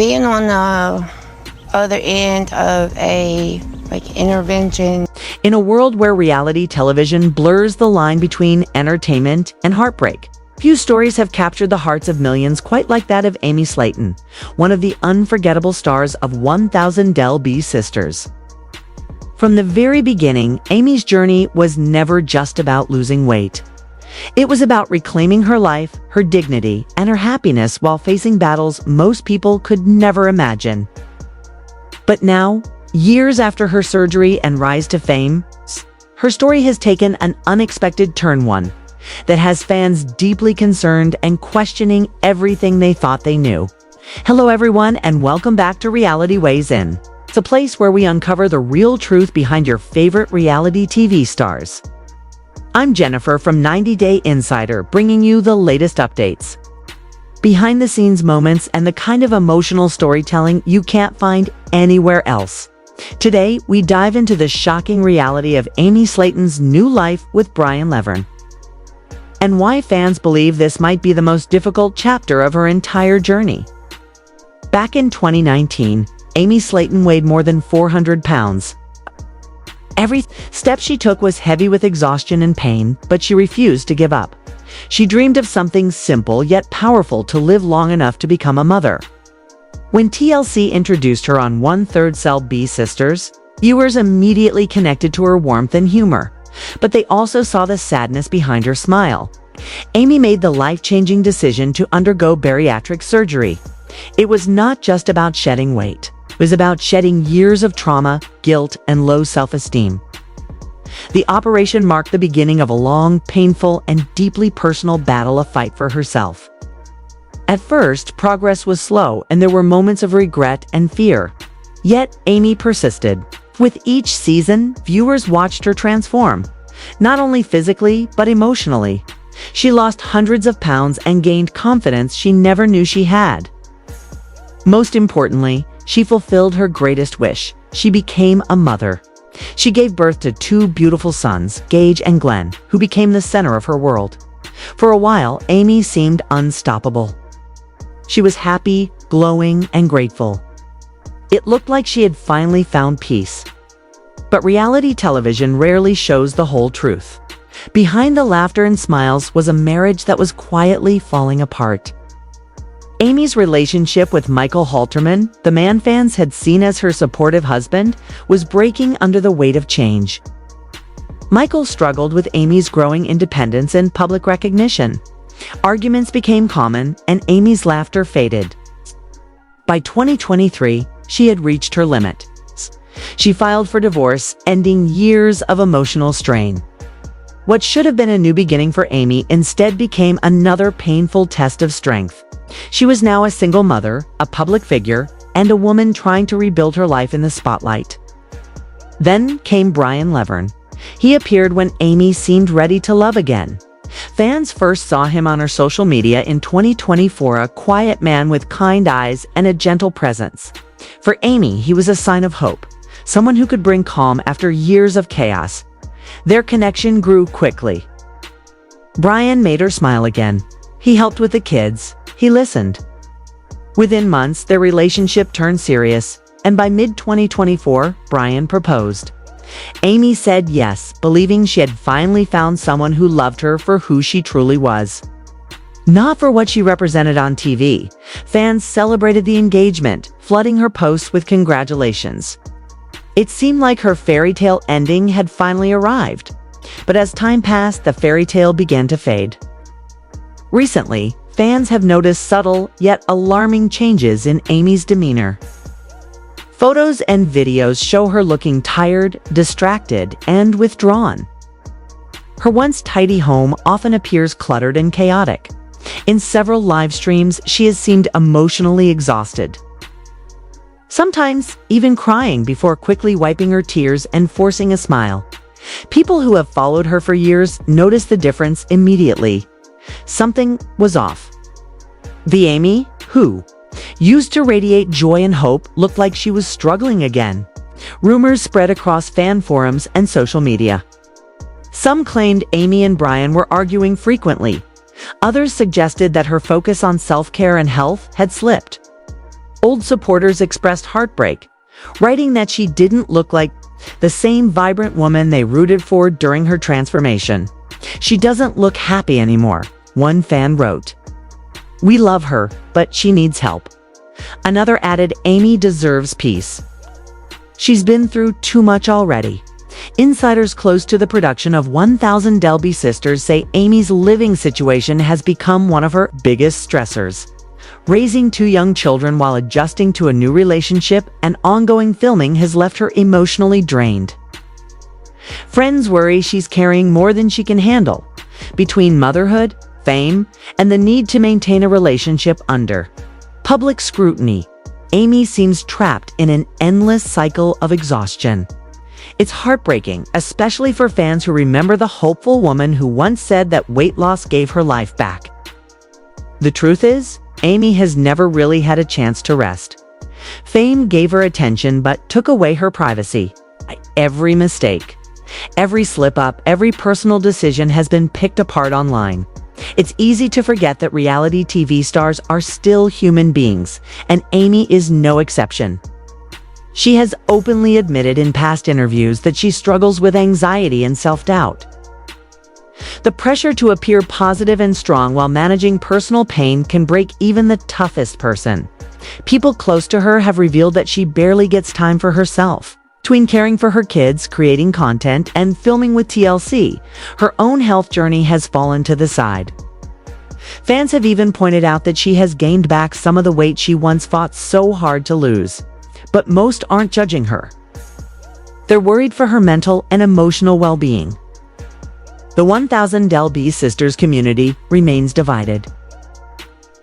being on the other end of a intervention. In a world where reality television blurs the line between entertainment and heartbreak, few stories have captured the hearts of millions quite like that of Amy Slaton, one of the unforgettable stars of 1000 TLC sisters. From the very beginning, Amy's journey was never just about losing weight. It was about reclaiming her life, her dignity, and her happiness while facing battles most people could never imagine. But now, years after her surgery and rise to fame, her story has taken an unexpected turn, one that has fans deeply concerned and questioning everything they thought they knew. Hello everyone, and welcome back to Reality Weighs In. It's a place where we uncover the real truth behind your favorite reality TV stars. I'm Jennifer from 90 Day Insider, bringing you the latest updates, behind-the-scenes moments, and the kind of emotional storytelling you can't find anywhere else. Today, we dive into the shocking reality of Amy Slaton's new life with Brian Levern, and why fans believe this might be the most difficult chapter of her entire journey. Back in 2019, Amy Slaton weighed more than 400 pounds. Every step she took was heavy with exhaustion and pain, but she refused to give up. She dreamed of something simple yet powerful: to live long enough to become a mother. When TLC introduced her on 1/3 TLC sisters, viewers immediately connected to her warmth and humor, but they also saw the sadness behind her smile. Amy made the life-changing decision to undergo bariatric surgery. It was not just about shedding weight. It was about shedding years of trauma, guilt, and low self-esteem. The operation marked the beginning of a long, painful, and deeply personal battle, a fight for herself. At first, progress was slow, and there were moments of regret and fear. Yet, Amy persisted. With each season, viewers watched her transform, not only physically, but emotionally. She lost hundreds of pounds and gained confidence she never knew she had. Most importantly, she fulfilled her greatest wish. She became a mother. She gave birth to two beautiful sons, Gage and Glenn, who became the center of her world. For a while, Amy seemed unstoppable. She was happy, glowing, and grateful. It looked like she had finally found peace. But reality television rarely shows the whole truth. Behind the laughter and smiles was a marriage that was quietly falling apart. Amy's relationship with Michael Halterman, the man fans had seen as her supportive husband, was breaking under the weight of change. Michael struggled with Amy's growing independence and public recognition. Arguments became common, and Amy's laughter faded. By 2023, she had reached her limit. She filed for divorce, ending years of emotional strain. What should have been a new beginning for Amy instead became another painful test of strength. She was now a single mother, a public figure, and a woman trying to rebuild her life in the spotlight. Then came Brian Levern. He appeared when Amy seemed ready to love again. Fans first saw him on her social media in 2024, a quiet man with kind eyes and a gentle presence. For Amy, he was a sign of hope, someone who could bring calm after years of chaos. Their connection grew quickly. Brian made her smile again. He helped with the kids. He listened. Within months, their relationship turned serious, and by mid-2024, Brian proposed. Amy said yes, believing she had finally found someone who loved her for who she truly was, not for what she represented on TV. Fans celebrated the engagement, flooding her posts with congratulations. It seemed like her fairy tale ending had finally arrived. But as time passed, the fairy tale began to fade. Recently, fans have noticed subtle yet alarming changes in Amy's demeanor. Photos and videos show her looking tired, distracted, and withdrawn. Her once tidy home often appears cluttered and chaotic. In several live streams, she has seemed emotionally exhausted, sometimes even crying before quickly wiping her tears and forcing a smile. People who have followed her for years notice the difference immediately. Something was off. The Amy who used to radiate joy and hope looked like she was struggling again. Rumors spread across fan forums and social media. Some claimed Amy and Brian were arguing frequently. Others suggested that her focus on self-care and health had slipped. Old supporters expressed heartbreak, writing that she didn't look like the same vibrant woman they rooted for during her transformation. "She doesn't look happy anymore," one fan wrote. "We love her, but she needs help." Another added, "Amy deserves peace. She's been through too much already." Insiders close to the production of 1000 Delby Sisters say Amy's living situation has become one of her biggest stressors. Raising 2 young children while adjusting to a new relationship and ongoing filming has left her emotionally drained. Friends worry she's carrying more than she can handle, between motherhood, fame, and the need to maintain a relationship under public scrutiny. Amy seems trapped in an endless cycle of exhaustion. It's heartbreaking, especially for fans who remember the hopeful woman who once said that weight loss gave her life back. The truth is, Amy has never really had a chance to rest. Fame gave her attention but took away her privacy. Every mistake, every slip-up, every personal decision has been picked apart online. It's easy to forget that reality TV stars are still human beings, and Amy is no exception. She has openly admitted in past interviews that she struggles with anxiety and self-doubt. The pressure to appear positive and strong while managing personal pain can break even the toughest person. People close to her have revealed that she barely gets time for herself. Between caring for her kids, creating content, and filming with TLC, her own health journey has fallen to the side. Fans have even pointed out that she has gained back some of the weight she once fought so hard to lose. But most aren't judging her. They're worried for her mental and emotional well-being. The 1000 Delby Sisters community remains divided.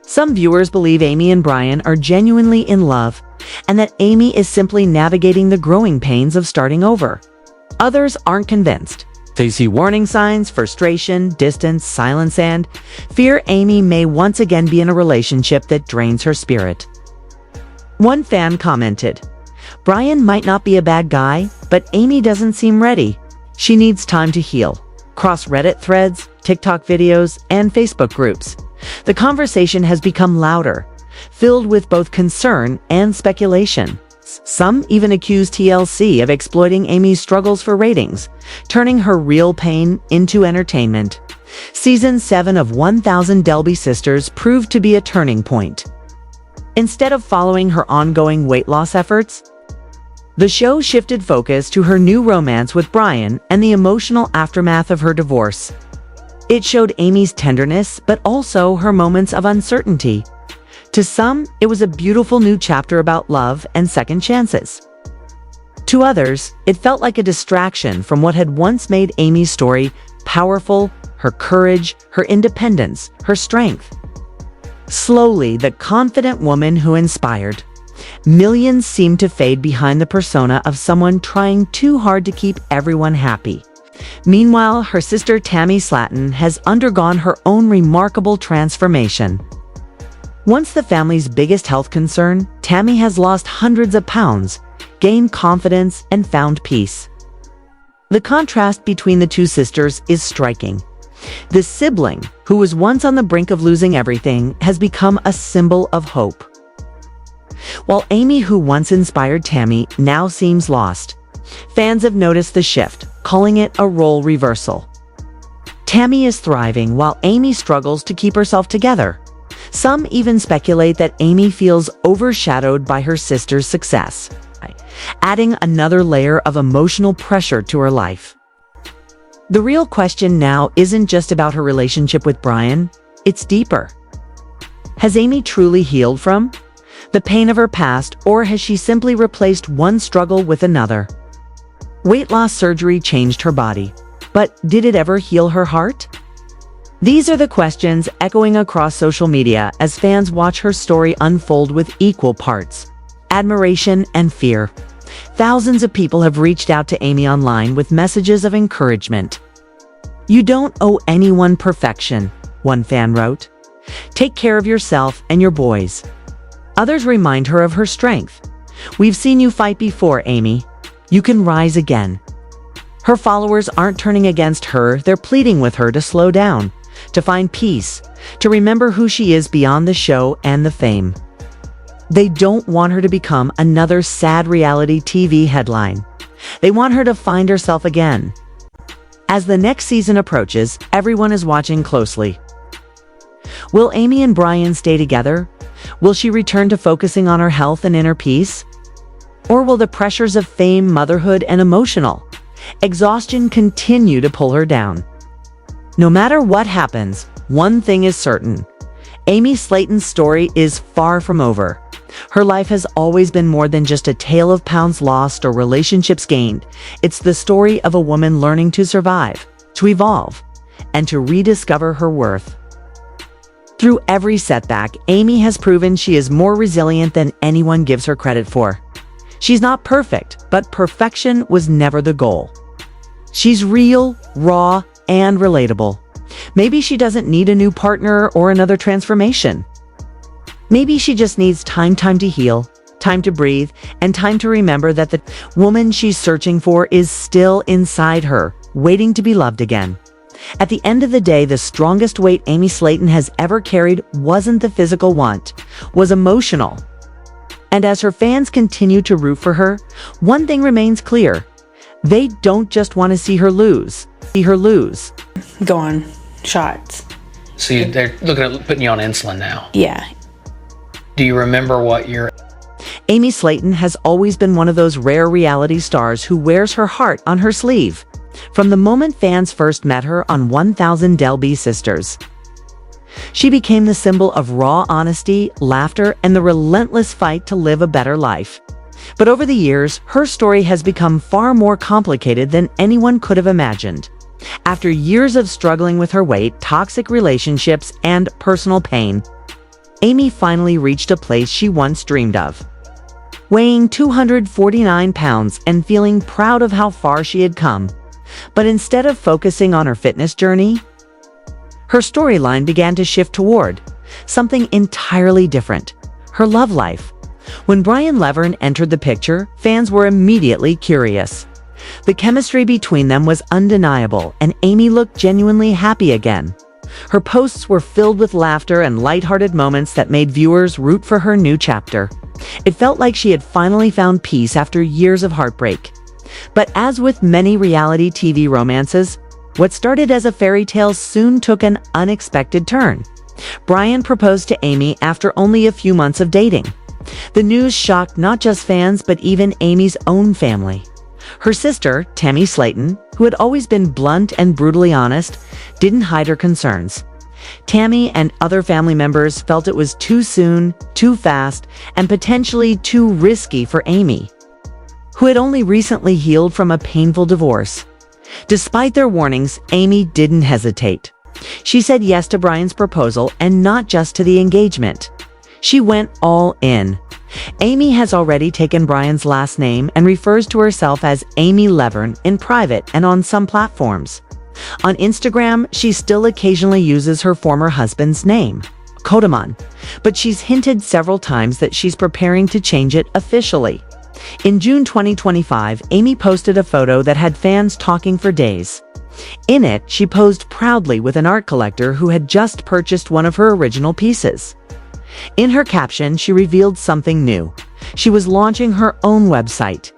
Some viewers believe Amy and Brian are genuinely in love, and that Amy is simply navigating the growing pains of starting over. Others aren't convinced. They see warning signs, frustration, distance, silence, and fear Amy may once again be in a relationship that drains her spirit. One fan commented, "Brian might not be a bad guy, but Amy doesn't seem ready. She needs time to heal." Across Reddit threads, TikTok videos, and Facebook groups, the conversation has become louder, filled with both concern and speculation. Some even accuse TLC of exploiting Amy's struggles for ratings, turning her real pain into entertainment. Season 7 of 1000 Delby Sisters proved to be a turning point. Instead of following her ongoing weight loss efforts, the show shifted focus to her new romance with Brian and the emotional aftermath of her divorce. It showed Amy's tenderness, but also her moments of uncertainty. To some, it was a beautiful new chapter about love and second chances. To others, it felt like a distraction from what had once made Amy's story powerful: her courage, her independence, her strength. Slowly, the confident woman who inspired millions seemed to fade behind the persona of someone trying too hard to keep everyone happy. Meanwhile, her sister Tammy Slaton has undergone her own remarkable transformation. Once the family's biggest health concern, Tammy has lost hundreds of pounds, gained confidence, and found peace. The contrast between the two sisters is striking. The sibling, who was once on the brink of losing everything, has become a symbol of hope. While Amy, who once inspired Tammy, now seems lost, fans have noticed the shift, calling it a role reversal. Tammy is thriving while Amy struggles to keep herself together. Some even speculate that Amy feels overshadowed by her sister's success, adding another layer of emotional pressure to her life. The real question now isn't just about her relationship with Brian, it's deeper. Has Amy truly healed from the pain of her past, or has she simply replaced one struggle with another? Weight loss surgery changed her body, but did it ever heal her heart? These are the questions echoing across social media as fans watch her story unfold with equal parts admiration and fear. Thousands of people have reached out to Amy online with messages of encouragement. "You don't owe anyone perfection," one fan wrote. "Take care of yourself and your boys." Others remind her of her strength. "We've seen you fight before, Amy. You can rise again." Her followers aren't turning against her, they're pleading with her to slow down, to find peace, to remember who she is beyond the show and the fame. They don't want her to become another sad reality TV headline. They want her to find herself again. As the next season approaches, everyone is watching closely. Will Amy and Brian stay together? Will she return to focusing on her health and inner peace? Or will the pressures of fame, motherhood, and emotional exhaustion continue to pull her down? No matter what happens, one thing is certain. Amy Slaton's story is far from over. Her life has always been more than just a tale of pounds lost or relationships gained. It's the story of a woman learning to survive, to evolve, and to rediscover her worth. Through every setback, Amy has proven she is more resilient than anyone gives her credit for. She's not perfect, but perfection was never the goal. She's real, raw, and relatable. Maybe she doesn't need a new partner or another transformation. Maybe she just needs time to heal, time to breathe, and time to remember that the woman she's searching for is still inside her, waiting to be loved again. At the end of the day, the strongest weight Amy Slaton has ever carried wasn't the physical want, was emotional. And as her fans continue to root for her, one thing remains clear. They don't just want to see her lose. Go on shots. So they're looking at putting you on insulin now. Yeah. Do you remember what your... Amy Slaton has always been one of those rare reality stars who wears her heart on her sleeve. From the moment fans first met her on 1000 Del B Sisters, she became the symbol of raw honesty, laughter, and the relentless fight to live a better life. But over the years, her story has become far more complicated than anyone could have imagined. After years of struggling with her weight, toxic relationships, and personal pain, Amy finally reached a place she once dreamed of. Weighing 249 pounds and feeling proud of how far she had come. But instead of focusing on her fitness journey, her storyline began to shift toward something entirely different: her love life. When Brian Levern entered the picture, fans were immediately curious. The chemistry between them was undeniable, and Amy looked genuinely happy again. Her posts were filled with laughter and lighthearted moments that made viewers root for her new chapter. It felt like she had finally found peace after years of heartbreak. But as with many reality TV romances, what started as a fairy tale soon took an unexpected turn. Brian proposed to Amy after only a few months of dating. The news shocked not just fans, but even Amy's own family. Her sister, Tammy Slaton, who had always been blunt and brutally honest, didn't hide her concerns. Tammy and other family members felt it was too soon, too fast, and potentially too risky for Amy, who had only recently healed from a painful divorce. Despite their warnings, Amy didn't hesitate. She said yes to Brian's proposal, and not just to the engagement. She went all in. Amy has already taken Brian's last name and refers to herself as Amy Levern in private and on some platforms. On Instagram, she still occasionally uses her former husband's name, Kodaman, but she's hinted several times that she's preparing to change it officially. In June 2025, Amy posted a photo that had fans talking for days. In it, she posed proudly with an art collector who had just purchased one of her original pieces. In her caption, she revealed something new. She was launching her own website,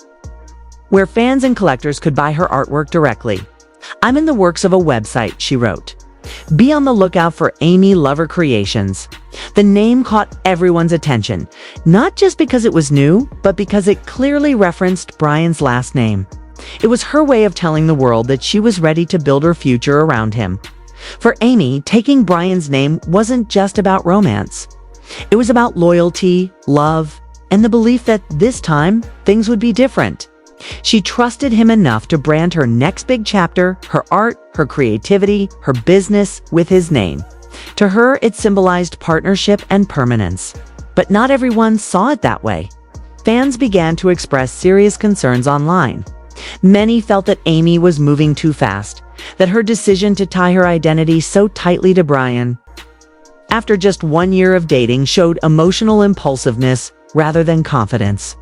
where fans and collectors could buy her artwork directly. "I'm in the works of a website," she wrote. "Be on the lookout for Amy Lover Creations." The name caught everyone's attention, not just because it was new, but because it clearly referenced Brian's last name. It was her way of telling the world that she was ready to build her future around him. For Amy, taking Brian's name wasn't just about romance. It was about loyalty, love, and the belief that this time, things would be different. She trusted him enough to brand her next big chapter, her art, her creativity, her business, with his name. To her, it symbolized partnership and permanence. But not everyone saw it that way. Fans began to express serious concerns online. Many felt that Amy was moving too fast, that her decision to tie her identity so tightly to Brian, after just 1 year of dating, showed emotional impulsiveness rather than confidence.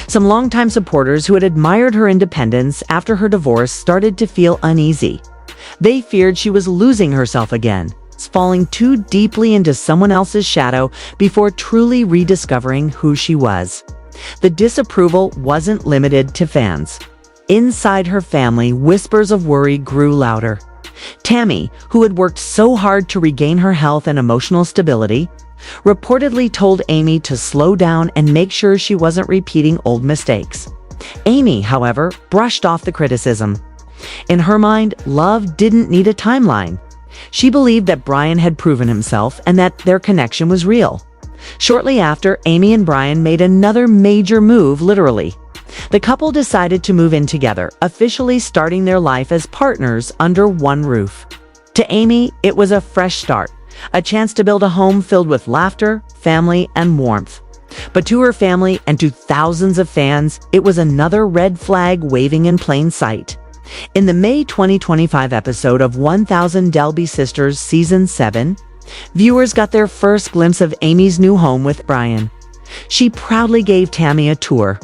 Some longtime supporters who had admired her independence after her divorce started to feel uneasy. They feared she was losing herself again, falling too deeply into someone else's shadow before truly rediscovering who she was. The disapproval wasn't limited to fans. Inside her family, whispers of worry grew louder. Tammy, who had worked so hard to regain her health and emotional stability, reportedly told Amy to slow down and make sure she wasn't repeating old mistakes. Amy, however, brushed off the criticism. In her mind, love didn't need a timeline. She believed that Brian had proven himself and that their connection was real. Shortly after, Amy and Brian made another major move, literally. The couple decided to move in together, officially starting their life as partners under one roof. To Amy, it was a fresh start, a chance to build a home filled with laughter, family, and warmth. But to her family and to thousands of fans, it was another red flag waving in plain sight. In the May 2025 episode of 1000 Delby Sisters Season 7, viewers got their first glimpse of Amy's new home with Brian. She proudly gave Tammy a tour,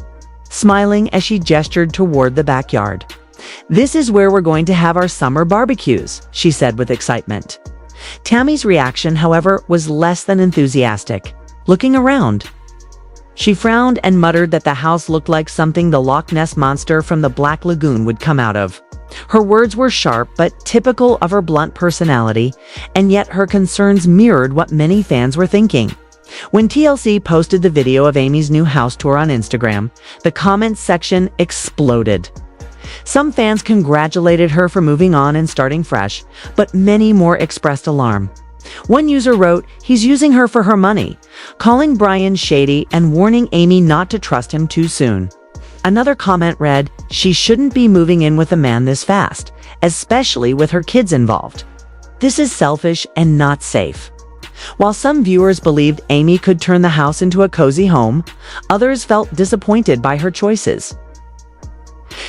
smiling as she gestured toward the backyard. "This is where we're going to have our summer barbecues," she said with excitement. Tammy's reaction, however, was less than enthusiastic. Looking around, she frowned and muttered that the house looked like something the Loch Ness Monster from the Black Lagoon would come out of. Her words were sharp but typical of her blunt personality, and yet her concerns mirrored what many fans were thinking. When TLC posted the video of Amy's new house tour on Instagram, the comments section exploded. Some fans congratulated her for moving on and starting fresh, but many more expressed alarm. One user wrote, "He's using her for her money," calling Brian shady and warning Amy not to trust him too soon. Another comment read, "She shouldn't be moving in with a man this fast, especially with her kids involved. This is selfish and not safe." While some viewers believed Amy could turn the house into a cozy home, others felt disappointed by her choices,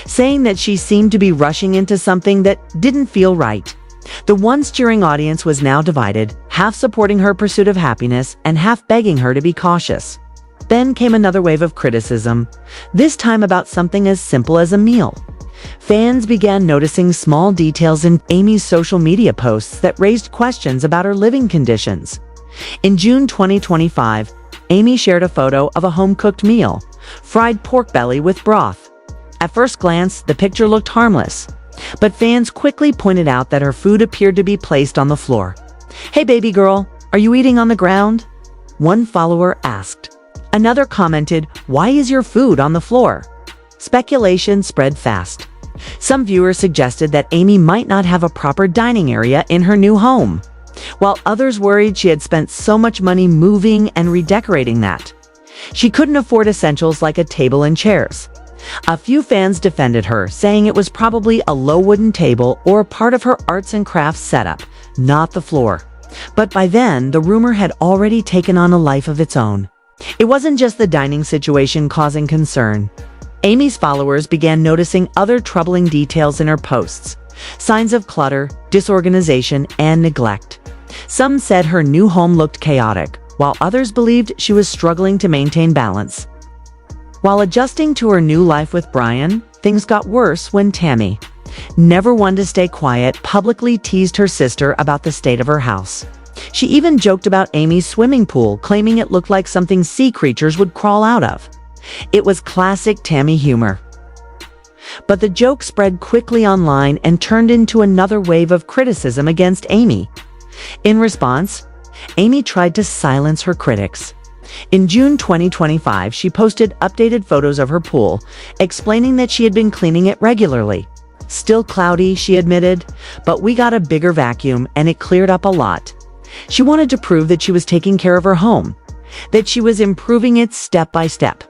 saying that she seemed to be rushing into something that didn't feel right. The once cheering audience was now divided, half supporting her pursuit of happiness and half begging her to be cautious. Then came another wave of criticism, this time about something as simple as a meal. Fans began noticing small details in Amy's social media posts that raised questions about her living conditions. In June 2025, Amy shared a photo of a home-cooked meal, fried pork belly with broth. At first glance, the picture looked harmless, but fans quickly pointed out that her food appeared to be placed on the floor. "Hey baby girl, are you eating on the ground?" one follower asked. Another commented, "Why is your food on the floor?" Speculation spread fast. Some viewers suggested that Amy might not have a proper dining area in her new home, while others worried she had spent so much money moving and redecorating that she couldn't afford essentials like a table and chairs. A few fans defended her, saying it was probably a low wooden table or part of her arts and crafts setup, not the floor. But by then, the rumor had already taken on a life of its own. It wasn't just the dining situation causing concern. Amy's followers began noticing other troubling details in her posts, signs of clutter, disorganization, and neglect. Some said her new home looked chaotic, while others believed she was struggling to maintain balance. While adjusting to her new life with Brian, things got worse when Tammy, never one to stay quiet, publicly teased her sister about the state of her house. She even joked about Amy's swimming pool, claiming it looked like something sea creatures would crawl out of. It was classic Tammy humor. But the joke spread quickly online and turned into another wave of criticism against Amy. In response, Amy tried to silence her critics. In June 2025, she posted updated photos of her pool, explaining that she had been cleaning it regularly. "Still cloudy," she admitted, "but we got a bigger vacuum and it cleared up a lot." She wanted to prove that she was taking care of her home, that she was improving it step by step.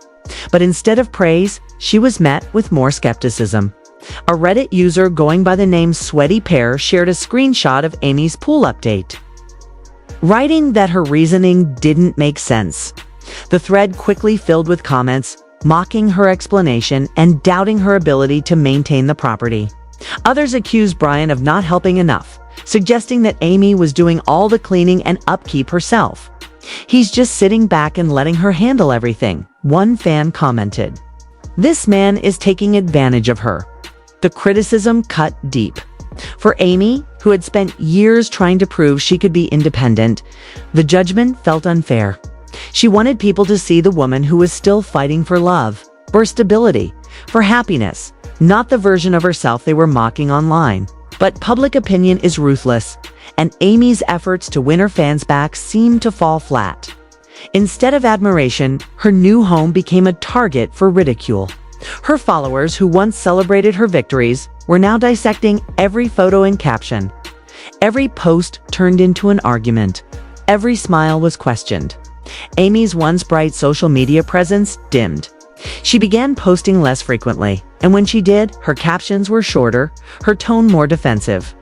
But instead of praise, she was met with more skepticism. A Reddit user going by the name Sweaty Pear shared a screenshot of Amy's pool update, writing that her reasoning didn't make sense. The thread quickly filled with comments, mocking her explanation and doubting her ability to maintain the property. Others accused Brian of not helping enough, suggesting that Amy was doing all the cleaning and upkeep herself. "He's just sitting back and letting her handle everything," one fan commented. "This man is taking advantage of her." The criticism cut deep. For Amy, who had spent years trying to prove she could be independent, the judgment felt unfair. She wanted people to see the woman who was still fighting for love, for stability, for happiness, not the version of herself they were mocking online. But public opinion is ruthless, and Amy's efforts to win her fans back seemed to fall flat. Instead of admiration, her new home became a target for ridicule. Her followers, who once celebrated her victories, were now dissecting every photo and caption. Every post turned into an argument. Every smile was questioned. Amy's once bright social media presence dimmed. She began posting less frequently, and when she did, her captions were shorter, her tone more defensive.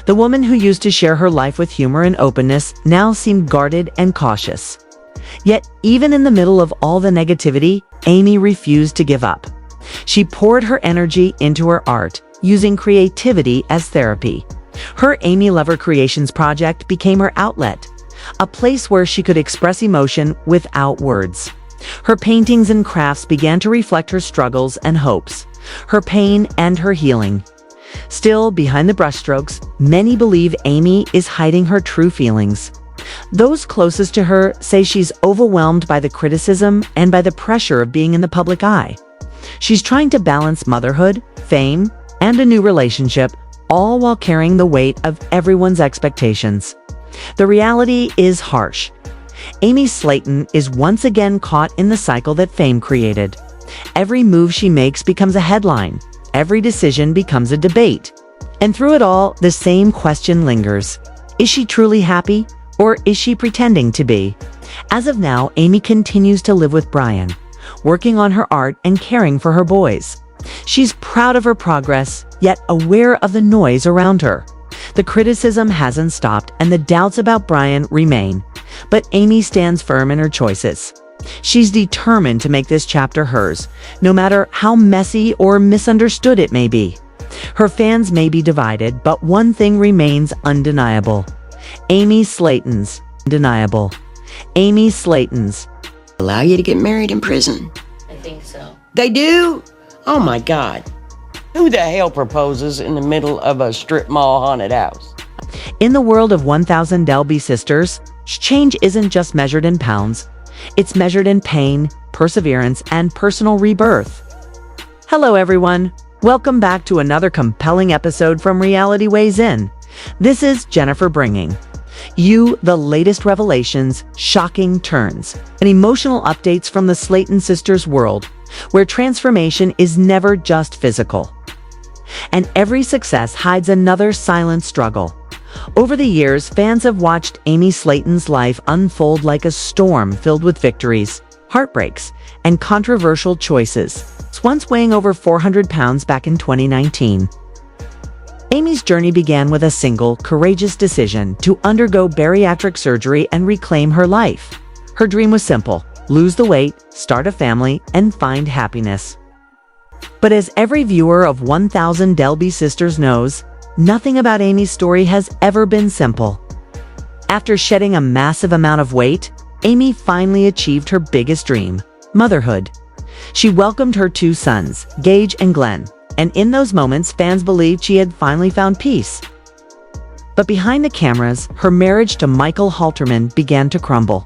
The woman who used to share her life with humor and openness now seemed guarded and cautious. Yet, even in the middle of all the negativity, Amy refused to give up. She poured her energy into her art, using creativity as therapy. Her Amy Lover Creations project became her outlet, a place where she could express emotion without words. Her paintings and crafts began to reflect her struggles and hopes, her pain and her healing. Still, behind the brushstrokes, many believe Amy is hiding her true feelings. Those closest to her say she's overwhelmed by the criticism and by the pressure of being in the public eye. She's trying to balance motherhood, fame, and a new relationship, all while carrying the weight of everyone's expectations. The reality is harsh. Amy Slaton is once again caught in the cycle that fame created. Every move she makes becomes a headline. Every decision becomes a debate. And through it all, the same question lingers. Is she truly happy, or is she pretending to be? As of now, Amy continues to live with Brian, working on her art and caring for her boys. She's proud of her progress, yet aware of the noise around her. The criticism hasn't stopped, and the doubts about Brian remain. But Amy stands firm in her choices. She's determined to make this chapter hers, no matter how messy or misunderstood it may be. Her fans may be divided, but one thing remains undeniable. Amy Slaton's undeniable. Amy Slaton's. Allow you to get married in prison? I think so. They do? Oh my God. Who the hell proposes in the middle of a strip mall haunted house? In the world of 1,000 Delby sisters, change isn't just measured in pounds. It's measured in pain, perseverance, and personal rebirth. Hello, everyone. Welcome back to another compelling episode from Reality Weighs In. This is Jennifer bringing you the latest revelations, shocking turns, and emotional updates from the Slaton sisters' world, where transformation is never just physical. And every success hides another silent struggle. Over the years, fans have watched Amy Slaton's life unfold like a storm filled with victories, heartbreaks, and controversial choices. Once weighing over 400 pounds back in 2019. Amy's journey began with a single, courageous decision to undergo bariatric surgery and reclaim her life. Her dream was simple: lose the weight, start a family, and find happiness. But as every viewer of 1,000 Delby Sisters knows, nothing about Amy's story has ever been simple. After shedding a massive amount of weight, Amy finally achieved her biggest dream: motherhood. She welcomed her 2 sons, Gage and Glenn, and in those moments, fans believed she had finally found peace. But behind the cameras, her marriage to Michael Halterman began to crumble.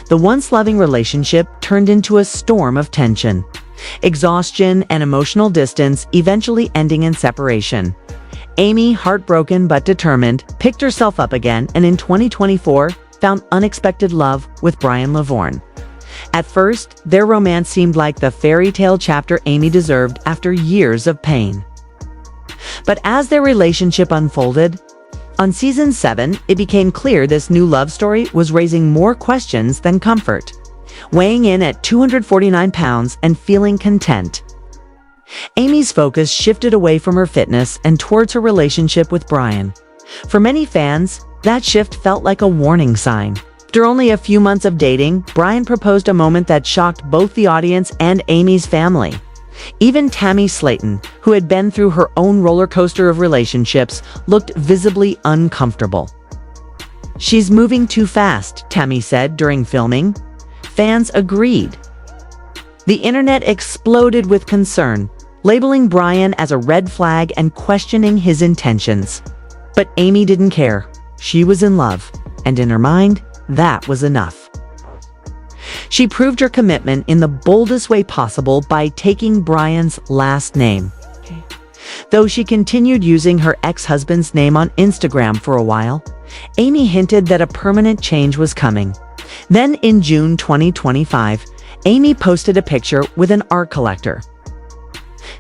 The once loving relationship turned into a storm of tension, exhaustion, and emotional distance, eventually ending in separation. Amy, heartbroken but determined, picked herself up again and in 2024 found unexpected love with Brian Lavorne. At first, their romance seemed like the fairy tale chapter Amy deserved after years of pain. But as their relationship unfolded, on season 7, it became clear this new love story was raising more questions than comfort. Weighing in at 249 pounds and feeling content, Amy's focus shifted away from her fitness and towards her relationship with Brian. For many fans, that shift felt like a warning sign. After only a few months of dating, Brian proposed a moment that shocked both the audience and Amy's family. Even Tammy Slaton, who had been through her own roller coaster of relationships, looked visibly uncomfortable. "She's moving too fast," Tammy said during filming. Fans agreed. The internet exploded with concern. labeling Brian as a red flag and questioning his intentions. But Amy didn't care. She was in love, and in her mind, that was enough. She proved her commitment in the boldest way possible by taking Brian's last name. Though she continued using her ex-husband's name on Instagram for a while, Amy hinted that a permanent change was coming. Then in June 2025, Amy posted a picture with an art collector,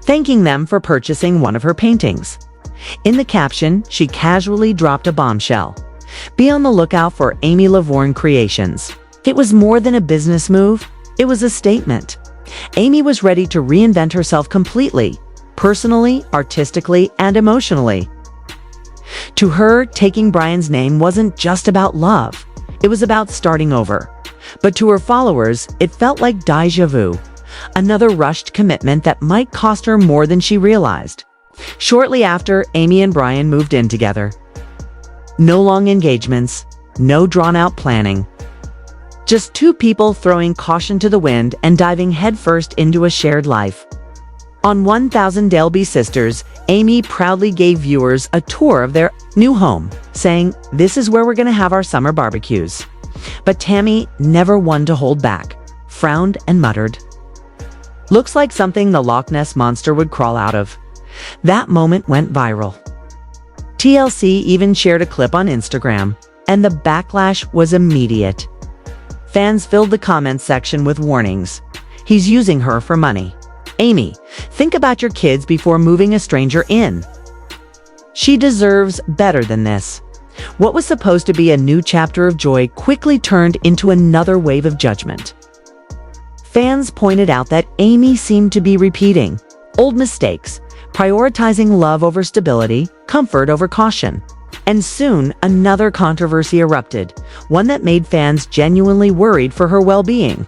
thanking them for purchasing one of her paintings. In the caption, she casually dropped a bombshell. Be on the lookout for Amy Lavorne Creations. It was more than a business move, it was a statement. Amy was ready to reinvent herself completely, personally, artistically, and emotionally. To her, taking Brian's name wasn't just about love, it was about starting over. But to her followers, it felt like déjà vu, another rushed commitment that might cost her more than she realized. Shortly after, Amy and Brian moved in together. No long engagements, no drawn-out planning. Just two people throwing caution to the wind and diving headfirst into a shared life. On 1000 Delby Sisters, Amy proudly gave viewers a tour of their new home, saying, "This is where we're gonna have our summer barbecues." But Tammy, never one to hold back, frowned and muttered, "Looks like something the Loch Ness Monster would crawl out of." That moment went viral. TLC even shared a clip on Instagram, and the backlash was immediate. Fans filled the comments section with warnings. "He's using her for money. Amy, think about your kids before moving a stranger in. She deserves better than this." What was supposed to be a new chapter of joy quickly turned into another wave of judgment. Fans pointed out that Amy seemed to be repeating old mistakes, prioritizing love over stability, comfort over caution. And soon, another controversy erupted, one that made fans genuinely worried for her well-being.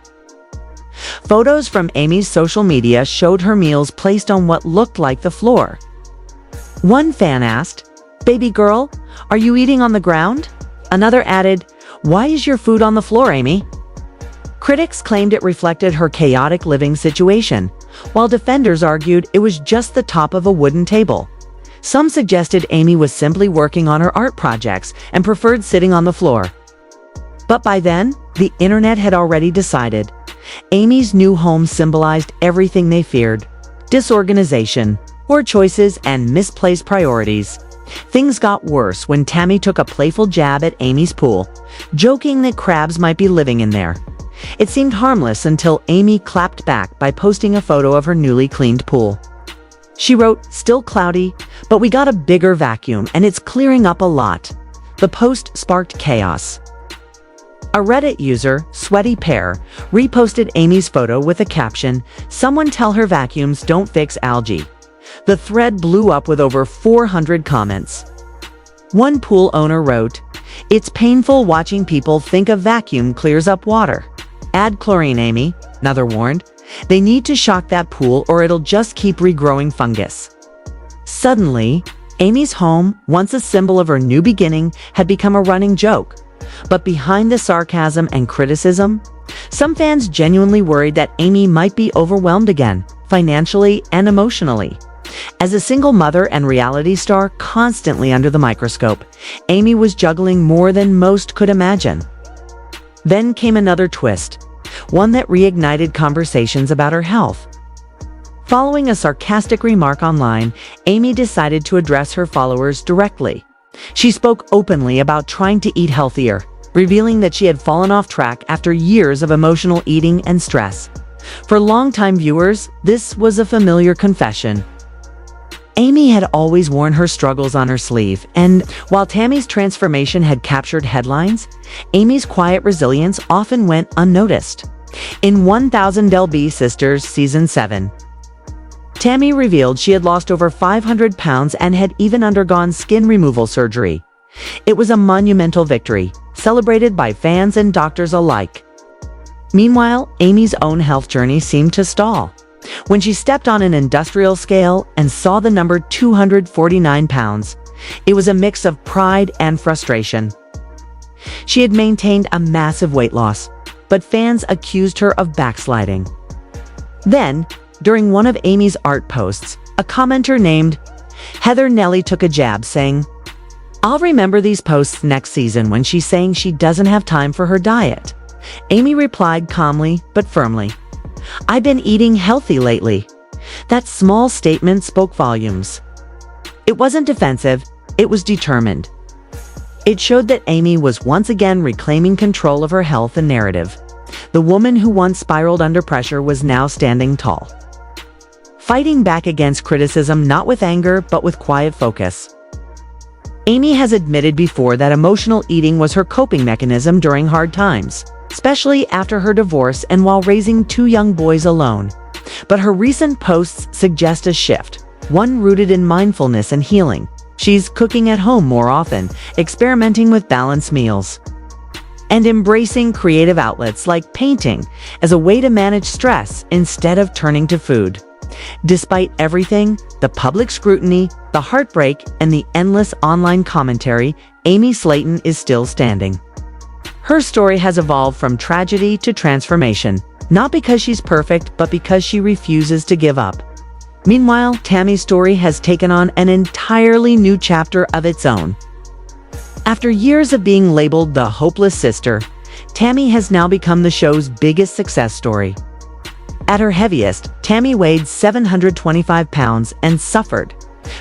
Photos from Amy's social media showed her meals placed on what looked like the floor. One fan asked, "Baby girl, are you eating on the ground?" Another added, "Why is your food on the floor, Amy?" Critics claimed it reflected her chaotic living situation, while defenders argued it was just the top of a wooden table. Some suggested Amy was simply working on her art projects and preferred sitting on the floor. But by then, the internet had already decided. Amy's new home symbolized everything they feared: disorganization, poor choices, and misplaced priorities. Things got worse when Tammy took a playful jab at Amy's pool, joking that crabs might be living in there. It seemed harmless until Amy clapped back by posting a photo of her newly cleaned pool. She wrote, "Still cloudy, but we got a bigger vacuum and it's clearing up a lot." The post sparked chaos. A Reddit user, Sweaty Pear, reposted Amy's photo with a caption, "Someone tell her vacuums don't fix algae." The thread blew up with over 400 comments. One pool owner wrote, "It's painful watching people think a vacuum clears up water. Add chlorine, Amy," another warned. "They need to shock that pool or it'll just keep regrowing fungus." Suddenly, Amy's home, once a symbol of her new beginning, had become a running joke. But behind the sarcasm and criticism, some fans genuinely worried that Amy might be overwhelmed again, financially and emotionally. As a single mother and reality star constantly under the microscope, Amy was juggling more than most could imagine. Then came another twist, one that reignited conversations about her health. Following a sarcastic remark online, Amy decided to address her followers directly. She spoke openly about trying to eat healthier, revealing that she had fallen off track after years of emotional eating and stress. For longtime viewers, this was a familiar confession. Amy had always worn her struggles on her sleeve, and while Tammy's transformation had captured headlines, Amy's quiet resilience often went unnoticed. In 1000 Delby Sisters Season 7, Tammy revealed she had lost over 500 pounds and had even undergone skin removal surgery. It was a monumental victory, celebrated by fans and doctors alike. Meanwhile, Amy's own health journey seemed to stall. When she stepped on an industrial scale and saw the number 249 pounds, it was a mix of pride and frustration. She had maintained a massive weight loss, but fans accused her of backsliding. Then, during one of Amy's art posts, a commenter named Heather Nelly took a jab, saying, "I'll remember these posts next season when she's saying she doesn't have time for her diet." Amy replied calmly but firmly, "I've been eating healthy lately." That small statement spoke volumes. It wasn't defensive, it was determined. It showed that Amy was once again reclaiming control of her health and narrative. The woman who once spiraled under pressure was now standing tall, fighting back against criticism not with anger but with quiet focus. Amy has admitted before that emotional eating was her coping mechanism during hard times, especially after her divorce and while raising 2 young boys alone. But her recent posts suggest a shift, one rooted in mindfulness and healing. She's cooking at home more often, experimenting with balanced meals, and embracing creative outlets like painting as a way to manage stress instead of turning to food. Despite everything, the public scrutiny, the heartbreak, and the endless online commentary, Amy Slaton is still standing. Her story has evolved from tragedy to transformation, not because she's perfect, but because she refuses to give up. Meanwhile, Tammy's story has taken on an entirely new chapter of its own. After years of being labeled the hopeless sister, Tammy has now become the show's biggest success story. At her heaviest, Tammy weighed 725 pounds and suffered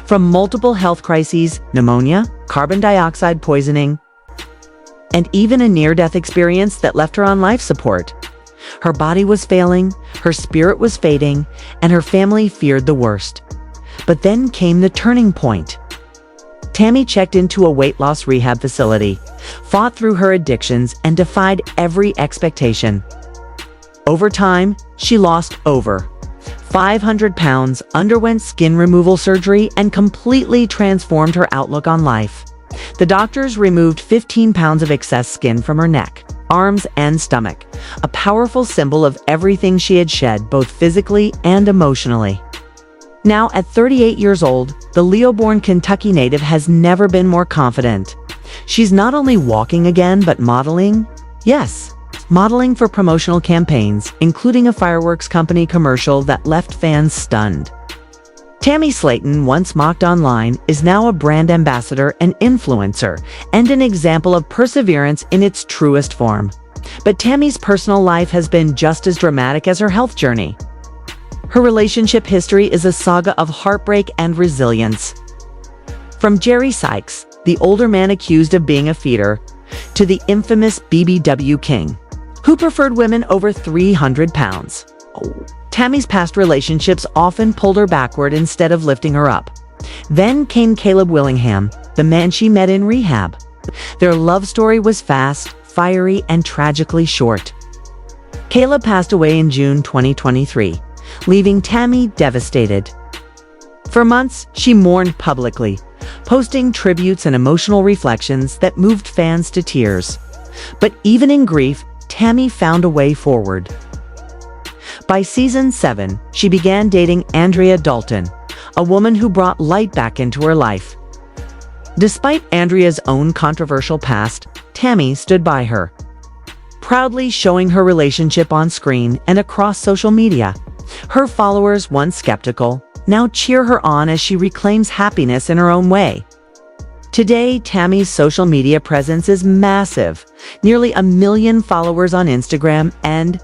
from multiple health crises, pneumonia, carbon dioxide poisoning, and even a near-death experience that left her on life support. Her body was failing, her spirit was fading, and her family feared the worst. But then came the turning point. Tammy checked into a weight loss rehab facility, fought through her addictions, and defied every expectation. Over time, she lost over 500 pounds, underwent skin removal surgery, and completely transformed her outlook on life. The doctors removed 15 pounds of excess skin from her neck, arms, and stomach, a powerful symbol of everything she had shed, both physically and emotionally. Now, at 38 years old, the Leo-born Kentucky native has never been more confident. She's not only walking again, but modeling. Yes, modeling for promotional campaigns, including a fireworks company commercial that left fans stunned. Tammy Slaton, once mocked online, is now a brand ambassador and influencer, and an example of perseverance in its truest form. But Tammy's personal life has been just as dramatic as her health journey. Her relationship history is a saga of heartbreak and resilience. From Jerry Sykes, the older man accused of being a feeder, to the infamous BBW King, who preferred women over 300 pounds. Tammy's past relationships often pulled her backward instead of lifting her up. Then came Caleb Willingham, the man she met in rehab. Their love story was fast, fiery, and tragically short. Caleb passed away in June 2023, leaving Tammy devastated. For months, she mourned publicly, posting tributes and emotional reflections that moved fans to tears. But even in grief, Tammy found a way forward. By season 7, she began dating Andrea Dalton, a woman who brought light back into her life. Despite Andrea's own controversial past, Tammy stood by her, proudly showing her relationship on screen and across social media. Her followers, once skeptical, now cheer her on as she reclaims happiness in her own way. Today, Tammy's social media presence is massive, nearly 1 million followers on Instagram and